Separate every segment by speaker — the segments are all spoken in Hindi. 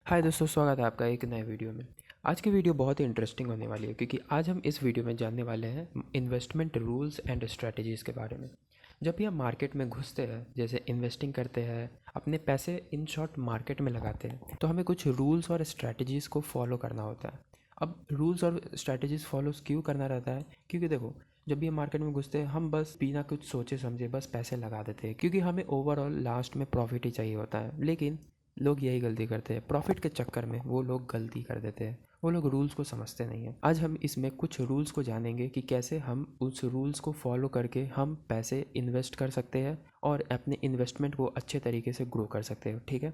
Speaker 1: हाय दोस्तों, स्वागत है आपका एक नए वीडियो में। आज की वीडियो बहुत ही इंटरेस्टिंग होने वाली है क्योंकि आज हम इस वीडियो में जानने वाले हैं इन्वेस्टमेंट रूल्स एंड स्ट्रेटजीज़ के बारे में। जब भी हम मार्केट में घुसते हैं, जैसे इन्वेस्टिंग करते हैं, अपने पैसे इन शॉर्ट मार्केट में लगाते हैं, तो हमें कुछ रूल्स और स्ट्रेटजीज़ को फॉलो करना होता है। अब रूल्स और स्ट्रेटजीज़ फॉलो क्यों करना रहता है? क्योंकि देखो, जब भी हम मार्केट में घुसते हैं, हम बस बिना कुछ सोचे समझे बस पैसे लगा देते हैं क्योंकि हमें ओवरऑल लास्ट में प्रॉफिट ही चाहिए होता है। लेकिन लोग यही गलती करते हैं, प्रॉफिट के चक्कर में वो लोग गलती कर देते हैं। वो लोग रूल्स को समझते नहीं हैं। आज हम इसमें कुछ रूल्स को जानेंगे कि कैसे हम उस रूल्स को फॉलो करके हम पैसे इन्वेस्ट कर सकते हैं और अपने इन्वेस्टमेंट को अच्छे तरीके से ग्रो कर सकते हो। ठीक है,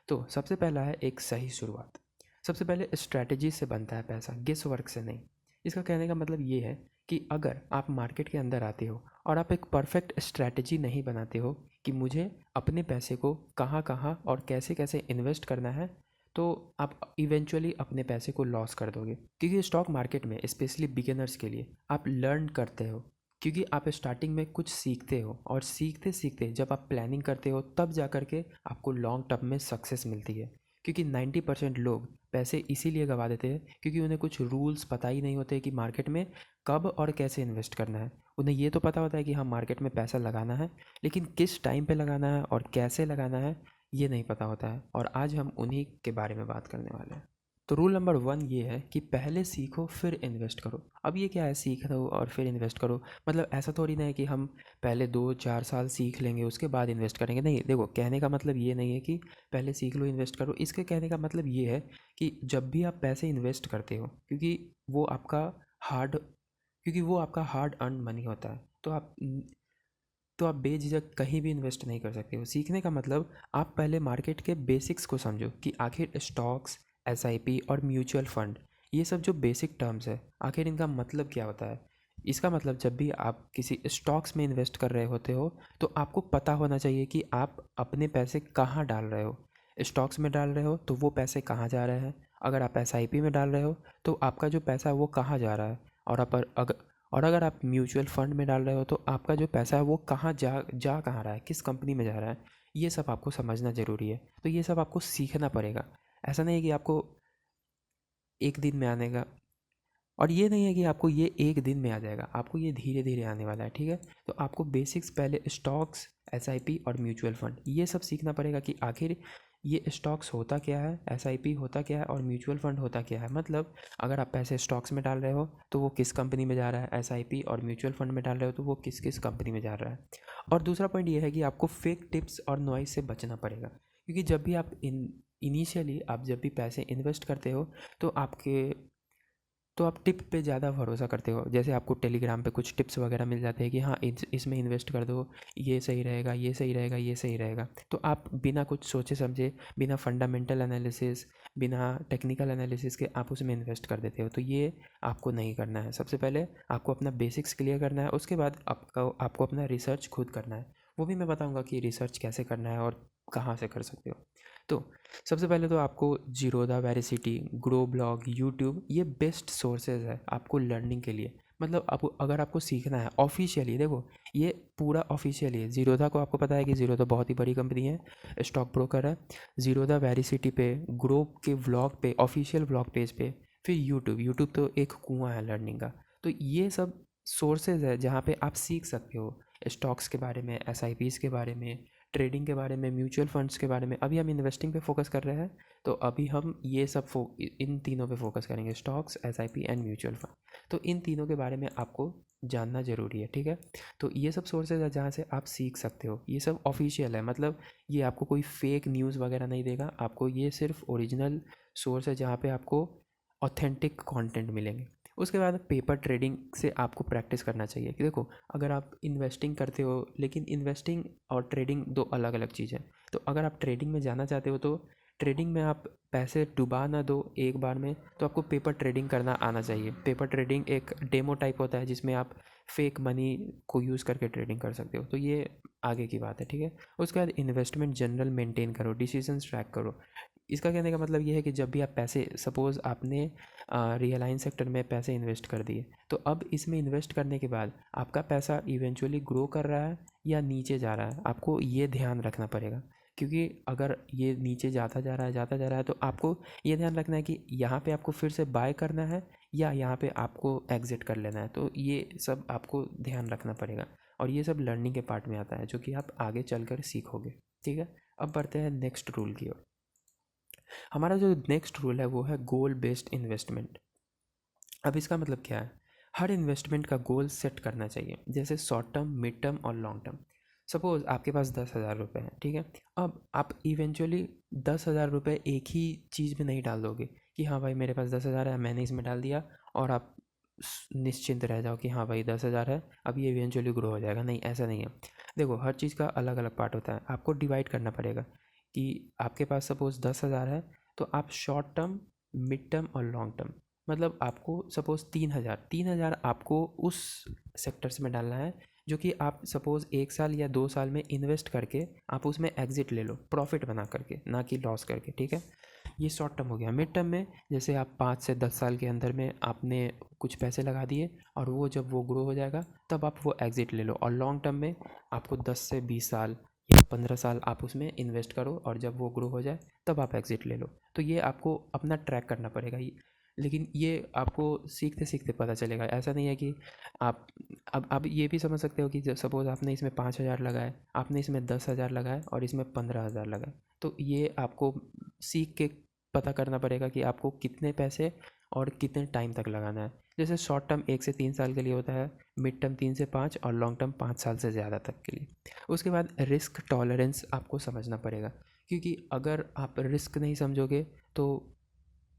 Speaker 1: तो सबसे पहला है एक सही शुरुआत। सबसे पहले स्ट्रैटेजी से बनता है पैसा, गेस वर्क से नहीं। इसका कहने का मतलब ये है कि अगर आप मार्केट के अंदर आते हो और आप एक परफेक्ट स्ट्रैटेजी नहीं बनाते हो कि मुझे अपने पैसे को कहाँ कहाँ और कैसे कैसे इन्वेस्ट करना है, तो आप इवेंचुअली अपने पैसे को लॉस कर दोगे। क्योंकि स्टॉक मार्केट में स्पेशली बिगिनर्स के लिए आप लर्न करते हो, क्योंकि आप स्टार्टिंग में कुछ सीखते हो और सीखते सीखते जब आप प्लानिंग करते हो तब जा कर के आपको लॉन्ग टर्म में सक्सेस मिलती है। क्योंकि 90% लोग पैसे इसीलिए गंवा देते हैं क्योंकि उन्हें कुछ रूल्स पता ही नहीं होते कि मार्केट में कब और कैसे इन्वेस्ट करना है। उन्हें ये तो पता होता है कि हाँ, मार्केट में पैसा लगाना है, लेकिन किस टाइम पे लगाना है और कैसे लगाना है ये नहीं पता होता है। और आज हम उन्हीं के बारे में बात करने वाले हैं। तो रूल नंबर 1 ये है कि पहले सीखो फिर इन्वेस्ट करो। अब ये क्या है, सीख लो और फिर इन्वेस्ट करो? मतलब ऐसा थोड़ी ना है कि हम पहले 2-4 साल सीख लेंगे उसके बाद इन्वेस्ट करेंगे। नहीं, देखो, कहने का मतलब ये नहीं है कि पहले सीख लो इन्वेस्ट करो। इसके कहने का मतलब ये है कि जब भी आप पैसे इन्वेस्ट करते हो, हार्ड क्योंकि वो आपका हार्ड अर्न मनी होता है, तो आप बेझिझक कहीं भी इन्वेस्ट नहीं कर सकते हो। सीखने का मतलब आप पहले मार्केट के बेसिक्स को समझो कि आखिर स्टॉक्स, एसआईपी और म्यूचुअल फंड, ये सब जो बेसिक टर्म्स है, आखिर इनका मतलब क्या होता है। इसका मतलब जब भी आप किसी स्टॉक्स में इन्वेस्ट कर रहे होते हो तो आपको पता होना चाहिए कि आप अपने पैसे कहाँ डाल रहे हो। स्टॉक्स में डाल रहे हो तो वो पैसे कहाँ जा रहे हैं। अगर आप एसआईपी में डाल रहे हो तो आपका जो पैसा है वो कहाँ जा रहा है। और अगर आप म्यूचुअल फंड में डाल रहे हो तो आपका जो पैसा है वो कहाँ जा कहाँ रहा है, किस कंपनी में जा रहा है। ये सब आपको समझना ज़रूरी है। तो ये सब आपको सीखना पड़ेगा। ऐसा नहीं है कि आपको एक दिन में आने का, और ये नहीं है कि आपको ये एक दिन में आ जाएगा, आपको ये धीरे धीरे आने वाला है। ठीक है, तो आपको बेसिक्स पहले स्टॉक्स, एसआईपी और म्यूचुअल फंड ये सब सीखना पड़ेगा कि आखिर ये स्टॉक्स होता क्या है, एसआईपी होता क्या है और म्यूचुअल फंड होता क्या है। मतलब अगर आप पैसे स्टॉक्स में डाल रहे हो तो वो किस कंपनी में जा रहा है, एसआईपी और म्यूचुअल फंड में डाल रहे हो तो वो किस किस कंपनी में जा रहा है। और दूसरा पॉइंट ये है कि आपको फेक टिप्स और नॉइज से बचना पड़ेगा। क्योंकि जब भी आप इनिशियली आप जब भी पैसे इन्वेस्ट करते हो तो आप टिप पे ज़्यादा भरोसा करते हो। जैसे आपको टेलीग्राम पे कुछ टिप्स वगैरह मिल जाते हैं कि हाँ, इसमें इन्वेस्ट कर दो, ये सही रहेगा, ये सही रहेगा, ये सही रहेगा। तो आप बिना कुछ सोचे समझे, बिना फंडामेंटल एनालिसिस, बिना टेक्निकल एनालिसिस के आप उसमें इन्वेस्ट कर देते हो। तो ये आपको नहीं करना है। सबसे पहले आपको अपना बेसिक्स क्लियर करना है, उसके बाद आपको अपना रिसर्च खुद करना है। वो भी मैं बताऊँगा कि रिसर्च कैसे करना है और कहाँ से कर सकते हो। तो सबसे पहले तो आपको Zerodha, veracity, grow blog, YouTube ये बेस्ट सोर्सेज है आपको लर्निंग के लिए। मतलब आपको अगर आपको सीखना है ऑफिशियली, देखो ये पूरा ऑफिशियली है। जीरोधा को आपको पता है कि जीरोधा बहुत ही बड़ी कंपनी है, स्टॉक ब्रोकर है। जीरोधा, वेरिसिटी पे, ग्रो के व्लॉग पे, ऑफिशियल व्लॉग पेज पे, फिर यूट्यूब तो एक कुआं है लर्निंग का। तो ये सब सोर्सेज है जहाँ पे आप सीख सकते हो स्टॉक्स के बारे में, एसआईपीज़ के बारे में, ट्रेडिंग के बारे में, म्यूचुअल फंड्स के बारे में। अभी हम इन्वेस्टिंग पे फोकस कर रहे हैं, तो अभी हम ये सब इन तीनों पे फोकस करेंगे, stocks, SIP and mutual fund. तो इन तीनों के बारे में आपको जानना ज़रूरी है। ठीक है, तो ये सब सोर्सेज है जहाँ से आप सीख सकते हो। ये सब ऑफिशियल है, मतलब ये आपको कोई फेक न्यूज़ वगैरह नहीं देगा। आपको ये सिर्फ ओरिजिनल सोर्स है जहाँ पे आपको ऑथेंटिक कंटेंट मिलेंगे। उसके बाद पेपर ट्रेडिंग से आपको प्रैक्टिस करना चाहिए। कि देखो, अगर आप इन्वेस्टिंग करते हो, लेकिन इन्वेस्टिंग और ट्रेडिंग दो अलग अलग चीज़ है। तो अगर आप ट्रेडिंग में जाना चाहते हो तो ट्रेडिंग में आप पैसे डुबा ना दो एक बार में, तो आपको पेपर ट्रेडिंग करना आना चाहिए। पेपर ट्रेडिंग एक डेमो टाइप होता है जिसमें आप फेक मनी को यूज़ करके ट्रेडिंग कर सकते हो। तो ये आगे की बात है। ठीक है, उसके बाद इन्वेस्टमेंट जनरल मेंटेन करो, डिसीजंस ट्रैक करो। इसका कहने का मतलब ये है कि जब भी आप पैसे, सपोज़ आपने रियलाइंस सेक्टर में पैसे इन्वेस्ट कर दिए, तो अब इसमें इन्वेस्ट करने के बाद आपका पैसा इवेंचुअली ग्रो कर रहा है या नीचे जा रहा है, आपको ये ध्यान रखना पड़ेगा। क्योंकि अगर ये नीचे जाता जा रहा है तो आपको ये ध्यान रखना है कि यहाँ पे आपको फिर से बाय करना है या यहाँ पे आपको एग्ज़िट कर लेना है। तो ये सब आपको ध्यान रखना पड़ेगा और ये सब लर्निंग के पार्ट में आता है जो कि आप आगे चलकर सीखोगे। ठीक है, अब बढ़ते हैं नेक्स्ट रूल की ओर। हमारा जो नेक्स्ट रूल है वो है गोल बेस्ड इन्वेस्टमेंट। अब इसका मतलब क्या है? हर इन्वेस्टमेंट का गोल सेट करना चाहिए, जैसे शॉर्ट टर्म, मिड टर्म और लॉन्ग टर्म। सपोज़ आपके पास 10,000 रुपये हैं, ठीक है। अब आप इवेंचुअली 10,000 रुपये एक ही चीज़ में नहीं डाल दोगे कि हाँ भाई मेरे पास 10,000 है, मैंने इसमें डाल दिया और आप निश्चिंत रह जाओ कि हाँ भाई 10,000 है, अब ये इवेंचुअली ग्रो हो जाएगा। नहीं, ऐसा नहीं है। देखो, हर चीज़ का अलग अलग पार्ट होता है, आपको डिवाइड करना पड़ेगा कि आपके पास सपोज़ 10,000 है तो आप शॉर्ट टर्म, मिड टर्म और लॉन्ग टर्म, मतलब आपको सपोज़ 3,000 आपको उस सेक्टर्स में डालना है जो कि आप सपोज़ 1 साल या 2 साल में इन्वेस्ट करके आप उसमें एग्ज़िट ले लो, प्रॉफिट बना करके, ना कि लॉस करके। ठीक है, ये शॉर्ट टर्म हो गया। मिड टर्म में जैसे आप 5 से 10 साल के अंदर में आपने कुछ पैसे लगा दिए और वो जब वो ग्रो हो जाएगा तब आप वो एग्ज़िट ले लो। और लॉन्ग टर्म में आपको 10 से 20 साल या 15 साल आप उसमें इन्वेस्ट करो और जब वो ग्रो हो जाए तब आप एग्ज़िट ले लो। तो ये आपको अपना ट्रैक करना पड़ेगा। लेकिन ये आपको सीखते सीखते पता चलेगा। ऐसा नहीं है कि आप अब ये भी समझ सकते हो कि जब सपोज़ आपने इसमें 5,000 लगाए, आपने इसमें 10,000 लगाए और इसमें 15,000 लगाए, तो ये आपको सीख के पता करना पड़ेगा कि आपको कितने पैसे और कितने टाइम तक लगाना है। जैसे शॉर्ट टर्म 1 से 3 साल के लिए होता है, मिड टर्म 3 से 5 और लॉन्ग टर्म 5 साल से ज़्यादा तक के लिए। उसके बाद रिस्क टॉलरेंस आपको समझना पड़ेगा, क्योंकि अगर आप रिस्क नहीं समझोगे तो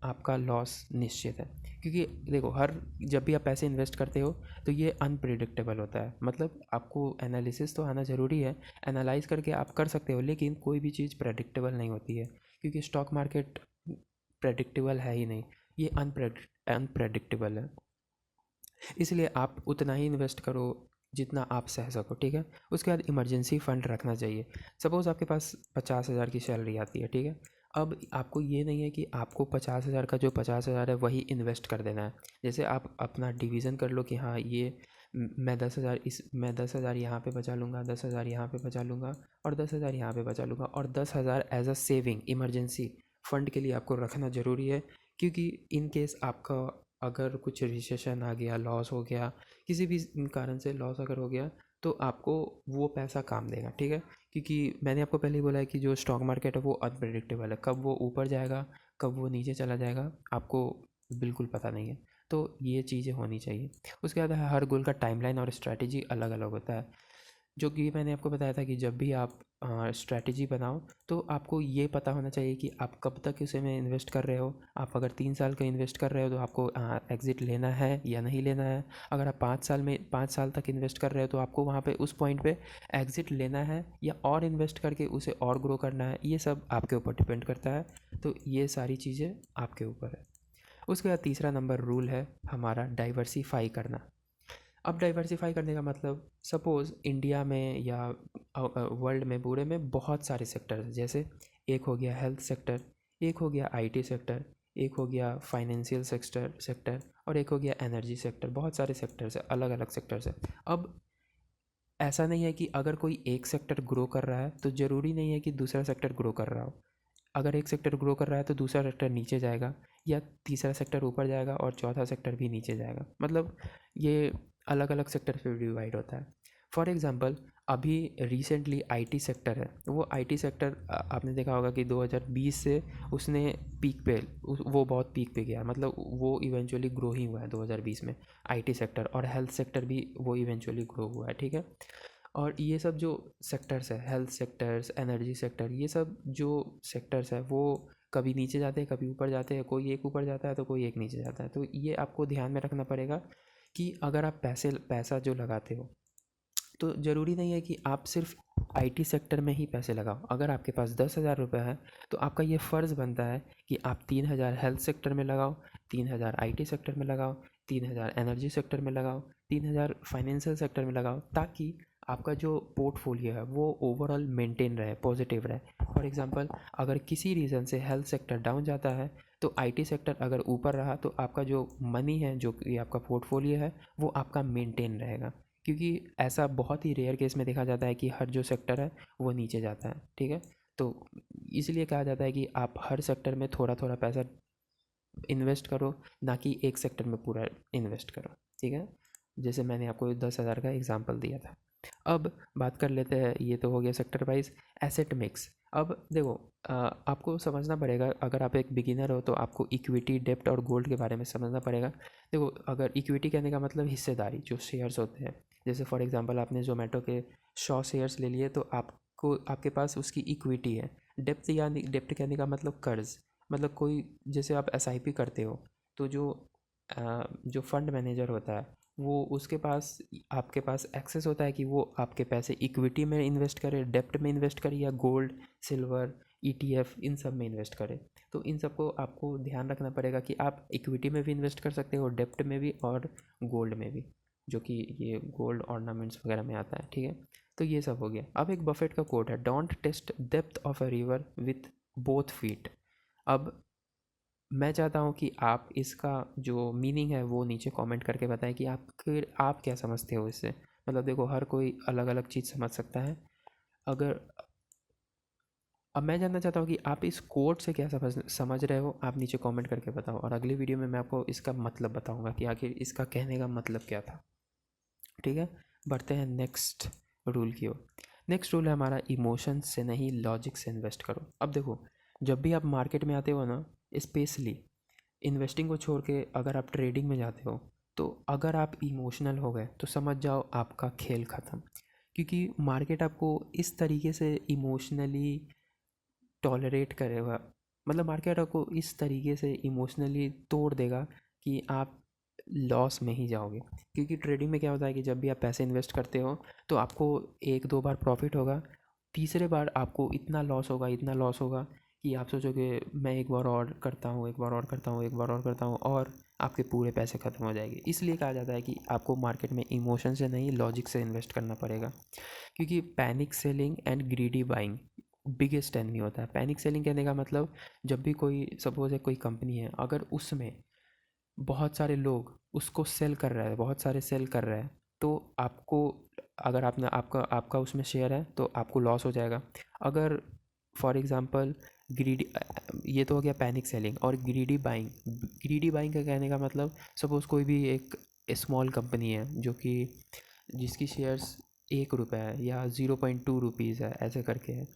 Speaker 1: आपका लॉस निश्चित है। क्योंकि देखो, हर जब भी आप पैसे इन्वेस्ट करते हो तो ये अनप्रिडिक्टेबल होता है। मतलब आपको एनालिसिस तो आना ज़रूरी है, एनालाइज करके आप कर सकते हो, लेकिन कोई भी चीज़ प्रेडिक्टेबल नहीं होती है, क्योंकि स्टॉक मार्केट प्रेडिक्टेबल है ही नहीं, ये अनप्रेडिक्टेबल है। इसलिए आप उतना ही इन्वेस्ट करो जितना आप सह सको। ठीक है, उसके बाद इमरजेंसी फ़ंड रखना चाहिए। सपोज़ आपके पास 50,000 की सैलरी आती है, ठीक है। अब आपको ये नहीं है कि आपको 50,000 का जो 50,000 है वही इन्वेस्ट कर देना है। जैसे आप अपना डिवीज़न कर लो कि हाँ ये मैं 10,000 यहाँ पे बचा लूँगा, 10,000 यहाँ पे बचा लूँगा और 10,000 यहाँ पे बचा लूँगा, और 10,000 as a saving emergency fund के लिए आपको रखना ज़रूरी है। क्योंकि इन केस आपका अगर कुछ रिसेशन आ गया, लॉस हो गया, किसी भी कारण से लॉस अगर हो गया तो आपको वो पैसा काम देगा। ठीक है, क्योंकि मैंने आपको पहले ही बोला है कि जो स्टॉक मार्केट है वो अनप्रेडिक्टेबल है, कब वो ऊपर जाएगा कब वो नीचे चला जाएगा आपको बिल्कुल पता नहीं है। तो ये चीज़ें होनी चाहिए। उसके बाद हर गोल का टाइमलाइन और स्ट्रैटेजी अलग अलग होता है, जो कि मैंने आपको बताया था कि जब भी आप स्ट्रैटेजी बनाओ तो आपको ये पता होना चाहिए कि आप कब तक इसे में इन्वेस्ट कर रहे हो। आप अगर 3 साल का इन्वेस्ट कर रहे हो तो आपको एग्ज़िट लेना है या नहीं लेना है। अगर आप 5 साल तक इन्वेस्ट कर रहे हो तो आपको वहाँ पे उस पॉइंट पे एग्ज़िट लेना है या और इन्वेस्ट करके उसे और ग्रो करना है। ये सब आपके ऊपर डिपेंड करता है। तो ये सारी चीज़ें आपके ऊपर है। उसके बाद तीसरा नंबर रूल है हमारा, डाइवर्सिफाई करना। अब डाइवर्सिफाई करने का मतलब, सपोज़ इंडिया में या वर्ल्ड में पूरे में बहुत सारे सेक्टर हैं। जैसे एक हो गया हेल्थ सेक्टर, एक हो गया आईटी सेक्टर, एक हो गया फाइनेंशियल सेक्टर और एक हो गया एनर्जी सेक्टर। बहुत सारे सेक्टर्स हैं, अलग अलग सेक्टर्स हैं। अब ऐसा नहीं है कि अगर कोई एक सेक्टर ग्रो कर रहा है तो ज़रूरी नहीं है कि दूसरा सेक्टर ग्रो कर रहा हो। अगर एक सेक्टर ग्रो कर रहा है तो दूसरा सेक्टर नीचे जाएगा या तीसरा सेक्टर ऊपर जाएगा और चौथा सेक्टर भी नीचे जाएगा। मतलब ये अलग अलग सेक्टर पे डिवाइड होता है। फॉर एग्ज़ाम्पल, अभी रिसेंटली आईटी सेक्टर है, वो आईटी सेक्टर आपने देखा होगा कि 2020 से उसने पीक पे वो बहुत पीक पे गया। मतलब वो इवेंचुअली ग्रो ही हुआ है 2020 में आईटी सेक्टर, और हेल्थ सेक्टर भी वो इवेंचुअली ग्रो हुआ है। ठीक है, और ये सब जो सेक्टर्स है, हेल्थ सेक्टर्स, एनर्जी सेक्टर, ये सब जो सेक्टर्स है वो कभी नीचे जाते हैं कभी ऊपर जाते हैं। कोई एक ऊपर जाता है तो कोई एक नीचे जाता है। तो ये आपको ध्यान में रखना पड़ेगा कि अगर आप पैसा जो लगाते हो तो ज़रूरी नहीं है कि आप सिर्फ आईटी सेक्टर में ही पैसे लगाओ। अगर आपके पास 10,000 रुपये है तो आपका ये फ़र्ज़ बनता है कि आप 3,000 हेल्थ सेक्टर में लगाओ, 3,000 आईटी सेक्टर में लगाओ, 3,000 एनर्जी सेक्टर में लगाओ, 3,000 फाइनेंशियल सेक्टर में लगाओ, ताकि आपका जो पोर्टफोलियो है वो ओवरऑल मेंटेन रहे, पॉजिटिव रहे। फॉर एग्जांपल, अगर किसी रीज़न से हेल्थ सेक्टर डाउन जाता है तो आईटी सेक्टर अगर ऊपर रहा तो आपका जो मनी है, जो कि आपका पोर्टफोलियो है, वो आपका मेंटेन रहेगा। क्योंकि ऐसा बहुत ही रेयर केस में देखा जाता है कि हर जो सेक्टर है वो नीचे जाता है। ठीक है, तो इसलिए कहा जाता है कि आप हर सेक्टर में थोड़ा थोड़ा पैसा इन्वेस्ट करो, ना कि एक सेक्टर में पूरा इन्वेस्ट करो, ठीक है। जैसे मैंने आपको 10,000 का एग्जांपल दिया था। अब बात कर लेते हैं, ये तो हो गया सेक्टर वाइज एसेट मिक्स। अब देखो, आपको समझना पड़ेगा, अगर आप एक बिगिनर हो तो आपको इक्विटी, डेब्ट और गोल्ड के बारे में समझना पड़ेगा। देखो, अगर इक्विटी कहने का मतलब हिस्सेदारी, जो शेयर्स होते हैं, जैसे फॉर एग्जांपल आपने जोमेटो के 100 शेयर्स ले लिए तो आपको, आपके पास उसकी इक्विटी है। डेब्ट यानी, डेब्ट कहने का मतलब कर्ज, मतलब कोई, जैसे आप एसआईपी करते हो तो जो फंड मैनेजर होता है वो, उसके पास, आपके पास एक्सेस होता है कि वो आपके पैसे इक्विटी में इन्वेस्ट करे, डेब्ट में इन्वेस्ट करे, या गोल्ड, सिल्वर, ईटीएफ, इन सब में इन्वेस्ट करे। तो इन सबको आपको ध्यान रखना पड़ेगा कि आप इक्विटी में भी इन्वेस्ट कर सकते हो, डेब्ट में भी और गोल्ड में भी, जो कि ये गोल्ड ऑर्नामेंट्स वगैरह में आता है, ठीक है। तो ये सब हो गया। अब एक बफेट का कोट है, don't test depth of a river with both feet. अब मैं चाहता हूँ कि आप इसका जो मीनिंग है वो नीचे कमेंट करके बताएं कि आप क्या समझते हो इससे। मतलब देखो, हर कोई अलग अलग चीज़ समझ सकता है। अगर, अब मैं जानना चाहता हूँ कि आप इस कोड से क्या समझ रहे हो, आप नीचे कमेंट करके बताओ, और अगली वीडियो में मैं आपको इसका मतलब बताऊँगा कि आखिर इसका कहने का मतलब क्या था, ठीक है। बढ़ते हैं नेक्स्ट रूल की ओर। नेक्स्ट रूल है हमारा, इमोशंस से नहीं लॉजिक से इन्वेस्ट करो। अब देखो, जब भी आप मार्केट में आते हो ना, स्पेशली इन्वेस्टिंग को छोड़ के अगर आप ट्रेडिंग में जाते हो, तो अगर आप इमोशनल हो गए तो समझ जाओ आपका खेल ख़त्म। क्योंकि मार्केट आपको इस तरीके से इमोशनली टॉलरेट करेगा, मतलब मार्केट आपको इस तरीके से इमोशनली तोड़ देगा कि आप लॉस में ही जाओगे। क्योंकि ट्रेडिंग में क्या होता है कि जब भी आप पैसे इन्वेस्ट करते हो तो आपको एक दो बार प्रॉफिट होगा, तीसरे बार आपको इतना लॉस होगा, इतना लॉस होगा कि आप सोचोगे मैं एक बार और करता हूँ, एक बार और करता हूँ, एक बार और करता हूँ, और आपके पूरे पैसे ख़त्म हो जाएंगे। इसलिए कहा जाता है कि आपको मार्केट में इमोशन से नहीं, लॉजिक से इन्वेस्ट करना पड़ेगा। क्योंकि panic selling and greedy buying biggest enemy होता है। पैनिक सेलिंग कहने का मतलब, जब भी कोई, सपोज है कोई कंपनी है, अगर उसमें बहुत सारे लोग उसको सेल कर रहे हैं, बहुत सारे सेल कर रहे हैं, तो आपको, अगर आपने, आपका आपका उसमें शेयर है तो आपको लॉस हो जाएगा। अगर फॉर एग्जांपल ग्रीडी, ये तो हो गया पैनिक सेलिंग। और ग्रीडी बाइंग, ग्रीडी बाइंग का कहने का मतलब, सपोज़ कोई भी एक स्मॉल कंपनी है जो कि, जिसकी शेयर्स 1 रुपये है या 0.2 रुपीज़ है, ऐसे करके है,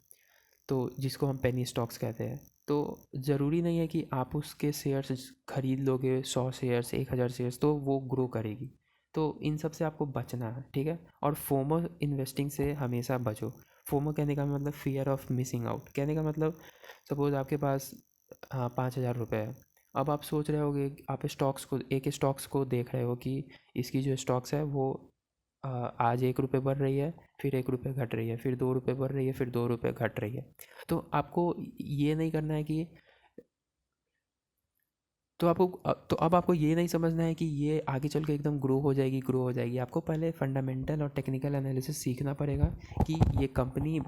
Speaker 1: तो जिसको हम पेनी स्टॉक्स कहते हैं। तो ज़रूरी नहीं है कि आप उसके शेयर्स खरीद लोगे, 100 शेयर्स, 1,000 शेयर्स, तो वो ग्रो करेगी। तो इन सब से आपको बचना है, ठीक है। और फोमो इन्वेस्टिंग से हमेशा बचो। फोमो कहने का मतलब फियर ऑफ मिसिंग आउट, कहने का मतलब, सपोज़ आपके पास 5,000 रुपये है। अब आप सोच रहे होगे, आप स्टॉक्स को, एक स्टॉक्स को देख रहे हो कि इसकी जो स्टॉक्स है वो आज 1 रुपये बढ़ रही है, फिर 1 रुपये घट रही है, फिर 2 रुपये बढ़ रही है, फिर 2 रुपये घट रही है। तो आपको ये नहीं करना है कि, तो आपको, तो अब आपको ये नहीं समझना है कि ये आगे चल के एकदम ग्रो हो जाएगी, ग्रो हो जाएगी। आपको पहले फंडामेंटल और टेक्निकल एनालिसिस सीखना पड़ेगा कि ये कंपनी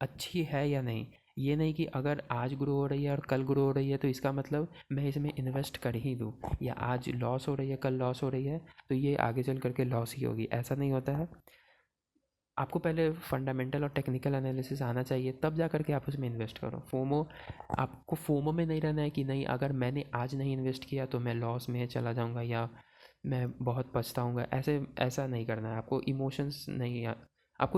Speaker 1: अच्छी है या नहीं। ये नहीं कि अगर आज ग्रो हो रही है और कल ग्रो हो रही है तो इसका मतलब मैं इसमें इन्वेस्ट कर ही दूँ, या आज लॉस हो रही है, कल लॉस हो रही है तो ये आगे चल करके लॉस ही होगी, ऐसा नहीं होता है। आपको पहले फंडामेंटल और टेक्निकल एनालिसिस आना चाहिए, तब जा करके आप उसमें इन्वेस्ट करो। फोमो, आपको फोमो में नहीं रहना है कि नहीं, अगर मैंने आज नहीं इन्वेस्ट किया तो मैं लॉस में चला जाऊंगा या मैं बहुत पछताऊंगा, ऐसे ऐसा नहीं करना है। आपको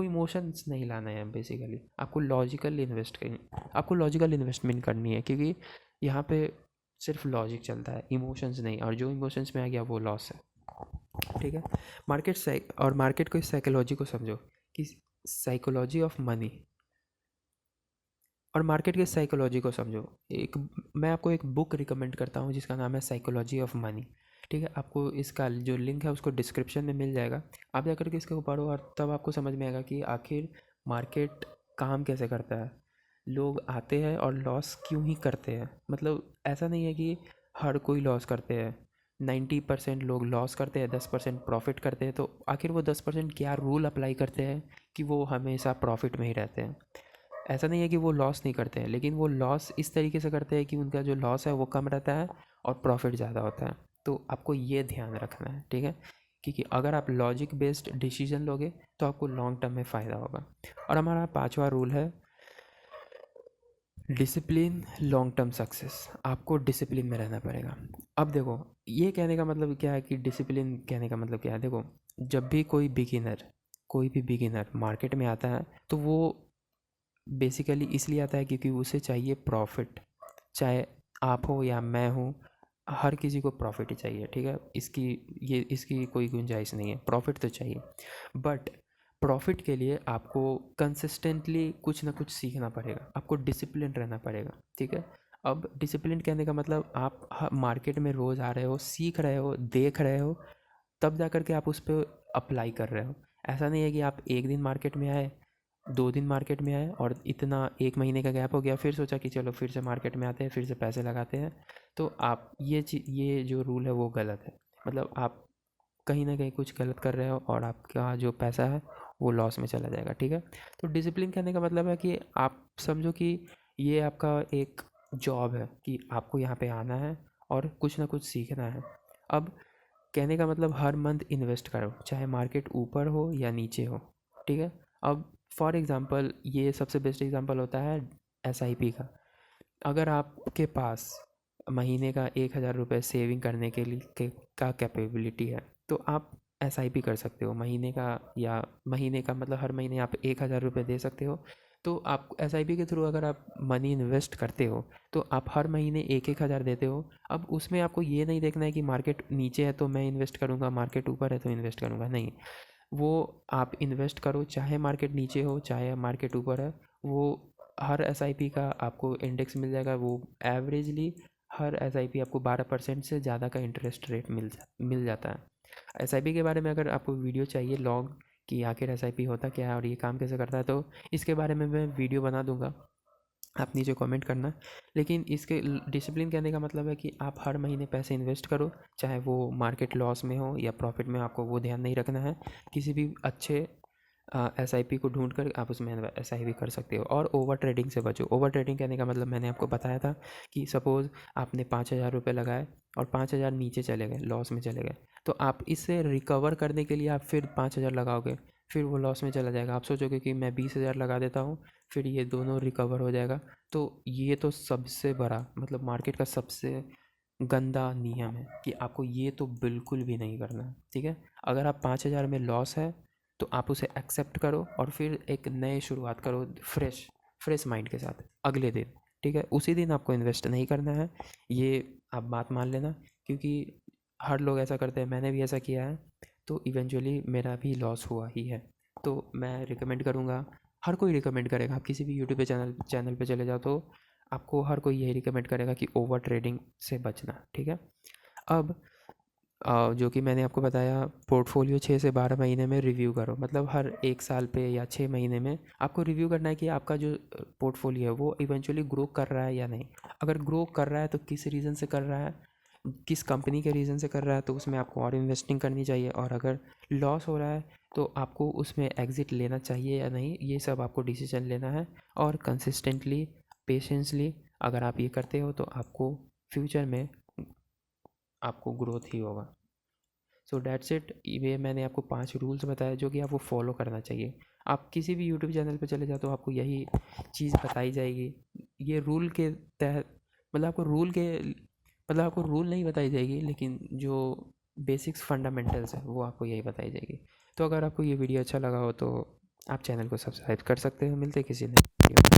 Speaker 1: इमोशंस नहीं लाना है बेसिकली। आपको लॉजिकल इन्वेस्टमेंट करनी है, क्योंकि यहाँ पे सिर्फ लॉजिक चलता है, इमोशंस नहीं, और जो इमोशंस में आ गया वो लॉस है, ठीक है। मार्केट को, इस साइकोलॉजी को समझो कि साइकोलॉजी ऑफ मनी, और मार्केट की साइकोलॉजी को समझो। एक, मैं आपको एक बुक रिकमेंड करता हूँ जिसका नाम है साइकोलॉजी ऑफ मनी, ठीक है। आपको इसका जो लिंक है उसको डिस्क्रिप्शन में मिल जाएगा, आप जाकर के इसके ऊपर हो, और तब आपको समझ में आएगा कि आखिर मार्केट काम कैसे करता है, लोग आते हैं और लॉस क्यों ही करते हैं। मतलब ऐसा नहीं है कि हर कोई लॉस करते हैं, 90% लोग लॉस करते हैं, 10% प्रॉफिट करते हैं। तो आखिर वो 10% क्या रूल अप्लाई करते हैं कि वो हमेशा प्रॉफिट में ही रहते हैं। ऐसा नहीं है कि वो लॉस नहीं करते हैं, लेकिन वो लॉस इस तरीके से करते हैं कि उनका जो लॉस है वो कम रहता है और प्रॉफिट ज़्यादा होता है। तो आपको ये ध्यान रखना है, ठीक है। क्योंकि अगर आप लॉजिक बेस्ड डिसीजन लोगे तो आपको लॉन्ग टर्म में फ़ायदा होगा। और हमारा 5वां रूल है, डिसिप्लिन लॉन्ग टर्म सक्सेस, आपको डिसिप्लिन में रहना पड़ेगा। अब देखो, ये कहने का मतलब क्या है कि डिसिप्लिन कहने का मतलब क्या है, देखो जब भी कोई भी बिगिनर मार्केट में आता है तो वो बेसिकली इसलिए आता है क्योंकि उसे चाहिए प्रॉफिट। चाहे आप हो या मैं हूँ, हर किसी को प्रॉफिट ही चाहिए, ठीक है। इसकी कोई गुंजाइश नहीं है, प्रॉफिट तो चाहिए। बट प्रॉफिट के लिए आपको कंसिस्टेंटली कुछ ना कुछ सीखना पड़ेगा, आपको डिसिप्लिन रहना पड़ेगा, ठीक है। अब डिसिप्लिन कहने का मतलब आप मार्केट में रोज़ आ रहे हो, सीख रहे हो, देख रहे हो, तब जा कर के आप उस पर अप्लाई कर रहे हो। ऐसा नहीं है कि आप एक दिन मार्केट में आए, 2 दिन मार्केट में आए और इतना 1 महीने का गैप हो गया, फिर सोचा कि चलो फिर से मार्केट में आते हैं, फिर से पैसे लगाते हैं। तो आप ये जो रूल है वो गलत है। मतलब आप कहीं न कहीं कुछ गलत कर रहे हो और आपका जो पैसा है वो लॉस में चला जाएगा, ठीक है। तो डिसिप्लिन कहने का मतलब है कि आप समझो कि ये आपका एक जॉब है कि आपको यहाँ पे आना है और कुछ ना कुछ सीखना है। अब कहने का मतलब हर मंथ इन्वेस्ट करो, चाहे मार्केट ऊपर हो या नीचे हो, ठीक है। अब फॉर एग्ज़ाम्पल ये सबसे बेस्ट एग्ज़ाम्पल होता है एसआईपी का। अगर आपके पास महीने का 1,000 रुपये सेविंग करने के लिए का कैपेबिलिटी है तो आप एसआईपी कर सकते हो महीने का, या महीने का मतलब हर महीने आप 1,000 रुपये दे सकते हो। तो आप एसआईपी के थ्रू अगर आप मनी इन्वेस्ट करते हो तो आप हर महीने 1,000 देते हो। अब उसमें आपको ये नहीं देखना है कि मार्केट नीचे है तो मैं इन्वेस्ट करूँगा, मार्केट ऊपर है तो इन्वेस्ट करूँगा, नहीं। वो आप इन्वेस्ट करो चाहे मार्केट नीचे हो चाहे मार्केट ऊपर है, वो हर एसआईपी का आपको इंडेक्स मिल जाएगा। वो एवरेजली हर एसआईपी आपको 12% से ज़्यादा का इंटरेस्ट रेट मिल जाता है। एसआईपी के बारे में अगर आपको वीडियो चाहिए लॉन्ग कि आखिर एसआईपी होता क्या है और ये काम कैसे करता है, तो इसके बारे में मैं वीडियो बना दूंगा, आप नीचे कमेंट करना। लेकिन इसके डिसिप्लिन कहने का मतलब है कि आप हर महीने पैसे इन्वेस्ट करो, चाहे वो मार्केट लॉस में हो या प्रॉफिट में, आपको वो ध्यान नहीं रखना है। किसी भी अच्छे एसआईपी को ढूंढ कर आप उसमें एसआईपी कर सकते हो। और ओवर ट्रेडिंग से बचो। ओवर ट्रेडिंग कहने का मतलब मैंने आपको बताया था कि सपोज़ आपने 5,000 रुपये लगाए और 5,000 नीचे चले गए, लॉस में चले गए, तो आप इससे रिकवर करने के लिए आप फिर 5,000 लगाओगे, फिर वो लॉस में चला जाएगा। आप सोचोगे कि मैं 20,000 लगा देता हूँ, फिर ये दोनों रिकवर हो जाएगा। तो ये तो सबसे बड़ा मतलब मार्केट का सबसे गंदा नियम है कि आपको ये तो बिल्कुल भी नहीं करना है, ठीक है। अगर आप 5,000 में लॉस है तो आप उसे एक्सेप्ट करो और फिर एक नए शुरुआत करो, फ्रेश फ्रेश माइंड के साथ अगले दिन, ठीक है। उसी दिन आपको इन्वेस्ट नहीं करना है, ये आप बात मान लेना। क्योंकि हर लोग ऐसा करते हैं, मैंने भी ऐसा किया है, तो इवेंचुअली मेरा भी लॉस हुआ ही है। तो मैं रिकमेंड करूँगा, हर कोई रिकमेंड करेगा, आप किसी भी यूट्यूब पे चैनल पे चले जाओ तो आपको हर कोई यही रिकमेंड करेगा कि ओवर ट्रेडिंग से बचना, ठीक है। अब जो कि मैंने आपको बताया, पोर्टफोलियो 6 से 12 महीने में रिव्यू करो, मतलब हर 1 साल पे या 6 महीने में आपको रिव्यू करना है कि आपका जो पोर्टफोलियो है वो इवेंचुअली ग्रो कर रहा है या नहीं। अगर ग्रो कर रहा है तो किस रीज़न से कर रहा है, किस कंपनी के रीज़न से कर रहा है, तो उसमें आपको और इन्वेस्टिंग करनी चाहिए। और अगर लॉस हो रहा है तो आपको उसमें एग्ज़िट लेना चाहिए या नहीं, ये सब आपको डिसीजन लेना है। और कंसिस्टेंटली, पेशेंसली अगर आप ये करते हो तो आपको फ्यूचर में आपको ग्रोथ ही होगा। So that's it. ये मैंने आपको 5 रूल्स बताए जो कि आपको फॉलो करना चाहिए। आप किसी भी यूट्यूब चैनल पे चले जाओ तो आपको यही चीज़ बताई जाएगी। ये रूल के तहत मतलब आपको रूल नहीं बताई जाएगी, लेकिन जो बेसिक्स फंडामेंटल्स है वो आपको यही बताई जाएगी। तो अगर आपको ये वीडियो अच्छा लगा हो तो आप चैनल को सब्सक्राइब कर सकते हो। मिलते हैं किसी नए वीडियो में।